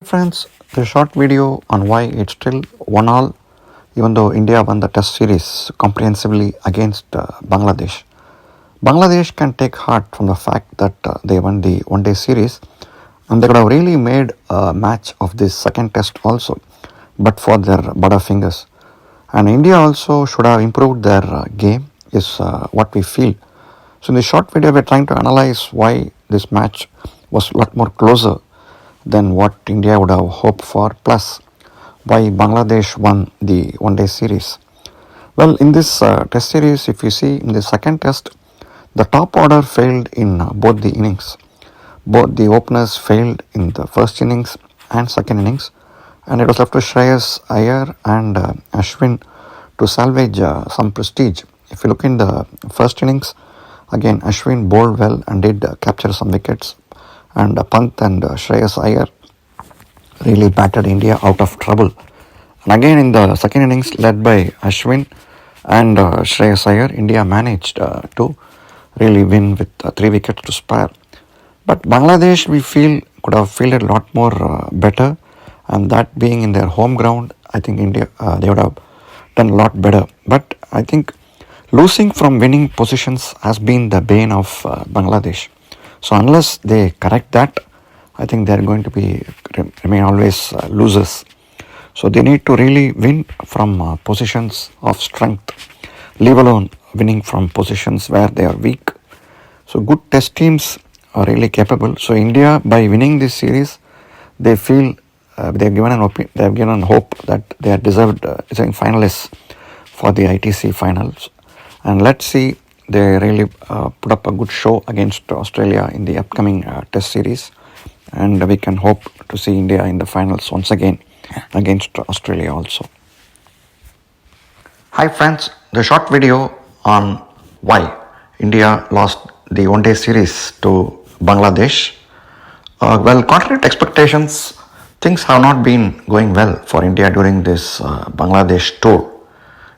Friends, the short video on why it's still 1-all, even though India won the Test series comprehensively against Bangladesh. Bangladesh can take heart from the fact that they won the one-day series, and they could have really made a match of this second Test also, but for their butterfingers. And India also should have improved their game, is what we feel. So in this short video, we're trying to analyze why this match was a lot more closer than what India would have hoped for, plus why Bangladesh won the one-day series. Well, in this test series, if you see in the second test, the top order failed in both the innings. Both the openers failed in the first innings and second innings, and it was left to Shreyas Iyer and Ashwin to salvage some prestige. If you look in the first innings, again Ashwin bowled well and did capture some wickets, and Pant and Shreyas Iyer really battered India out of trouble. And again in the second innings, led by Ashwin and Shreyas Iyer, India managed to really win with 3 wickets to spare. But Bangladesh, we feel, could have fielded a lot more better, and that being in their home ground, I think India they would have done a lot better. But I think losing from winning positions has been the bane of Bangladesh. So unless they correct that, I think they are going to remain always losers. So they need to really win from positions of strength, leave alone winning from positions where they are weak. So good test teams are really capable. So India, by winning this series, they feel they have given hope that they are deserved finalists for the ITC finals. And let's see, they really put up a good show against Australia in the upcoming test series, and we can hope to see India in the finals once again against Australia also. Hi friends, the short video on why India lost the one-day series to Bangladesh. Well, contrary to expectations, things have not been going well for India during this Bangladesh tour.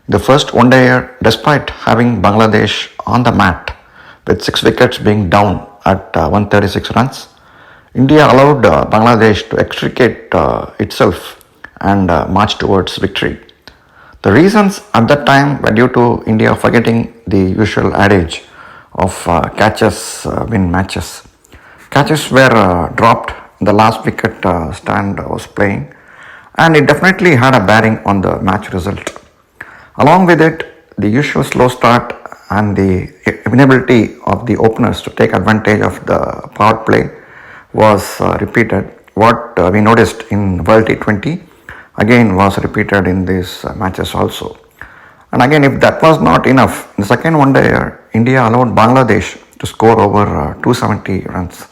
The first Onedayer, despite having Bangladesh on the mat with 6 wickets being down at 136 runs, India allowed Bangladesh to extricate itself and march towards victory. The reasons at that time were due to India forgetting the usual adage of catches win matches. Catches were dropped, the last wicket stand was playing, and it definitely had a bearing on the match result. Along with it, the usual slow start and the inability of the openers to take advantage of the power play was repeated. What we noticed in World T20 again was repeated in these matches also. And again, if that was not enough, in the second one-day, India allowed Bangladesh to score over 270 runs.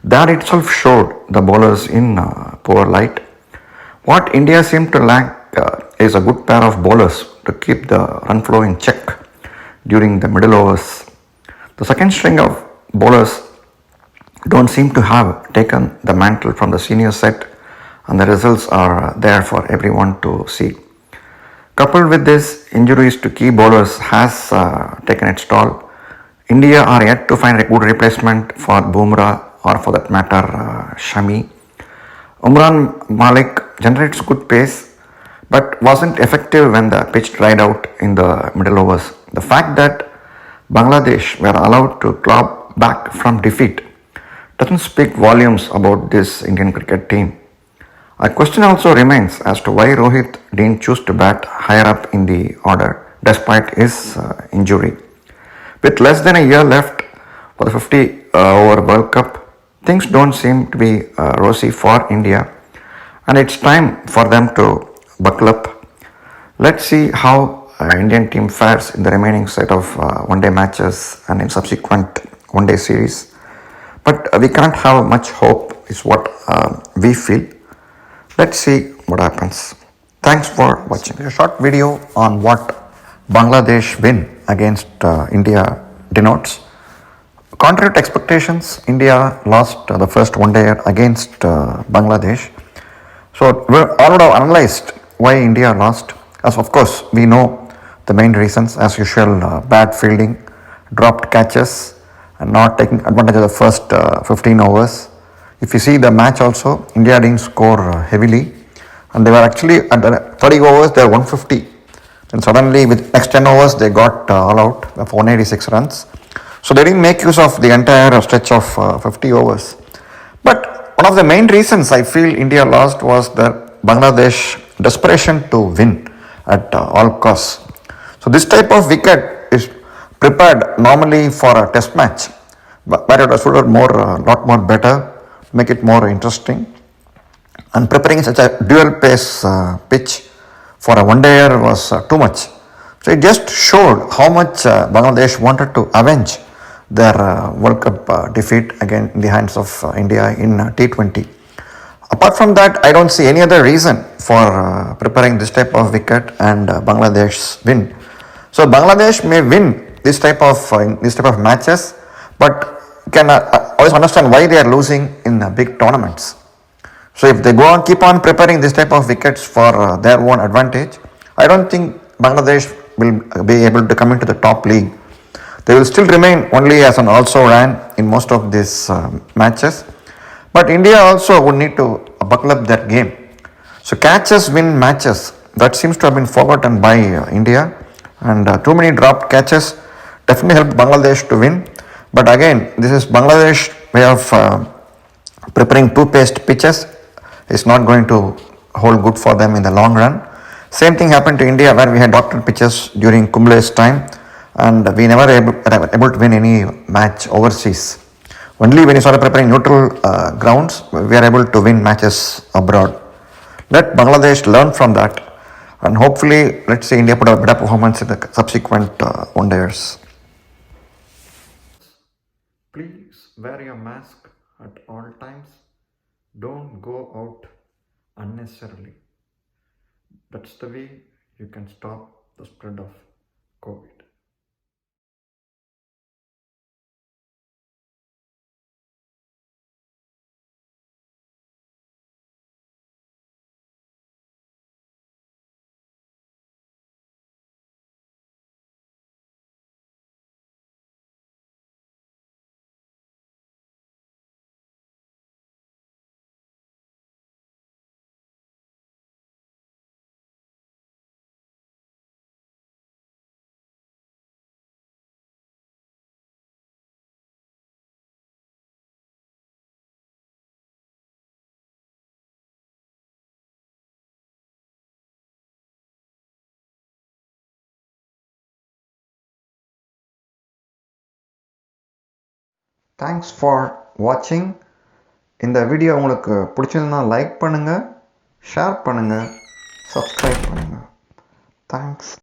That itself showed the bowlers in poor light. What India seemed to lack is a good pair of bowlers to keep the run flow in check during the middle overs. The second string of bowlers don't seem to have taken the mantle from the senior set, and the results are there for everyone to see. Coupled with this, injuries to key bowlers has taken its toll. India are yet to find a good replacement for Bumrah, or for that matter Shami. Umran Malik generates good pace but wasn't effective when the pitch dried out in the middle overs. The fact that Bangladesh were allowed to claw back from defeat doesn't speak volumes about this Indian cricket team. A question also remains as to why Rohit didn't choose to bat higher up in the order despite his injury. With less than a year left for the 50 over World Cup, things don't seem to be rosy for India, and it's time for them to buckle up. Let's see how Indian team fares in the remaining set of one-day matches and in subsequent one-day series. But we can't have much hope is what we feel. Let's see what happens. Thanks for watching. A short video on what Bangladesh win against India denotes. Contrary to expectations, India lost the first one-day against Bangladesh. So we all would have analyzed why India lost, as of course we know the main reasons as usual: bad fielding, dropped catches, and not taking advantage of the first 15 overs. If you see the match also, India didn't score heavily, and they were actually at the 30 overs they were 150, and suddenly with next 10 overs they got all out of 186 runs. So they didn't make use of the entire stretch of 50 overs. But one of the main reasons I feel India lost was the Bangladesh desperation to win at all costs. So this type of wicket is prepared normally for a test match, but it was suited more, lot more better, make it more interesting. And preparing such a dual pace pitch for a one-dayer was too much. So it just showed how much Bangladesh wanted to avenge their World Cup defeat again in the hands of India in T20. Apart from that, I don't see any other reason for preparing this type of wicket and Bangladesh's win. So Bangladesh may win this type of matches, but can always understand why they are losing in big tournaments. So if they go on keep on preparing this type of wickets for their own advantage, I don't think Bangladesh will be able to come into the top league. They will still remain only as an also ran in most of these matches. But India also would need to buckle up their game. So catches win matches. That seems to have been forgotten by India, and too many dropped catches definitely helped Bangladesh to win. But again, this is Bangladesh way of preparing two-paced pitches. Is not going to hold good for them in the long run. Same thing happened to India where we had dotted pitches during Kumble's time, and we never able to win any match overseas. Only when you started preparing neutral grounds, we are able to win matches abroad. Let Bangladesh learn from that, and hopefully, let's say India put a better performance in the subsequent one-dayers. Please wear your mask at all times. Don't go out unnecessarily. That's the way you can stop the spread of COVID. Thanks for watching. இந்த video உங்களுக்கு பிடிச்சிருந்தா like பண்ணுங்க, share பண்ணுங்க, subscribe பண்ணுங்க. Thanks.